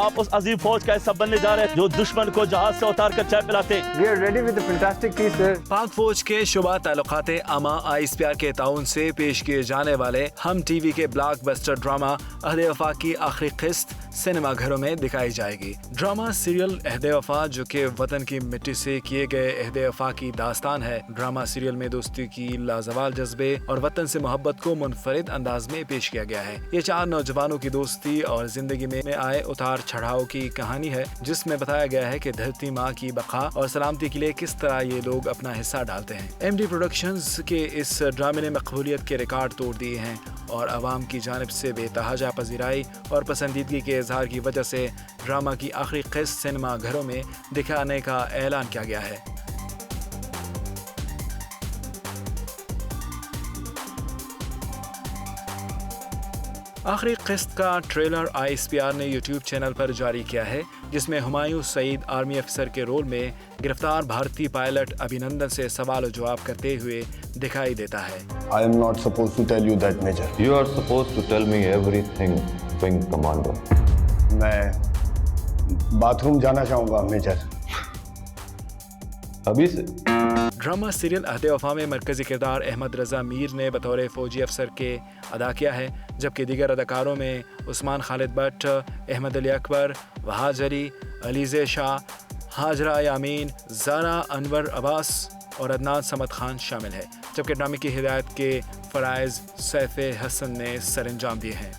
आप उस अजीम फौज का हिस्सा बनने जा रहे हैं जो दुश्मन को जहाज से उतार कर चाय पिलाते हैं। We are ready with the fantastic tea, sir. पाक फौज के शुबा ताल्लुकात आमा ISPR के ताउन से पेश किए जाने वाले हम टीवी के ब्लॉकबस्टर ड्रामा अहद वफा की आखिरी किस्त सिनेमा घरों में दिखाई जाएगी। ड्रामा सीरियल अहद वफा जो कि वतन की मिट्टी से किए गए अहद वफा की दास्तान है। ड्रामा सीरियल में दोस्ती की लाजवाल जज्बे और वतन से मोहब्बत को मुनफरिद अंदाज में पेश किया गया है। ये 4 नौजवानों की दोस्ती और जिंदगी में आए उतार चढ़ाव की कहानी है, जिसमें बताया गया है कि धरती माँ की बका और सलामती के लिए किस तरह ये लोग अपना हिस्सा डालते हैं। MD प्रोडक्शंस के इस ड्रामे ने मकबूलियत के रिकॉर्ड तोड़ दिए हैं और आवाम की जानिब से बेतहाजा पजीराई और पसंदीदगी के इजहार की वजह से ड्रामा की आखिरी किस्त सिनेमा घरों में दिखाने का ऐलान किया गया है। आखिरी किस्त का ट्रेलर ISPR ने YouTube चैनल पर जारी किया है, जिसमें हुमायूं सईद आर्मी अफसर के रोल में गिरफ्तार भारतीय पायलट अभिनंदन से सवाल और जवाब करते हुए दिखाई देता है। I am not supposed to tell you that, Major. You are supposed to tell me everything, Wing Commander. मैं बाथरूम जाना चाहूँगा, मेजर। अभी से ड्रामा सीरियल अहद वफा में मरकजी किरदार अहमद रजा मीर ने बतौर फौजी अफसर के अदा किया है, जबकि दीगर अदाकारों में उस्मान खालिद भट्ट, अहमद अली अकबर, वहाज अली, अलीज़े शाह, हाजरा यामीन, ज़ारा अनवर अब्बास और अदनान समद खान शामिल है, जबकि ड्रामे की हिदायत के फ़राइज़ सैफ़े हसन ने सरअंजाम दिए हैं।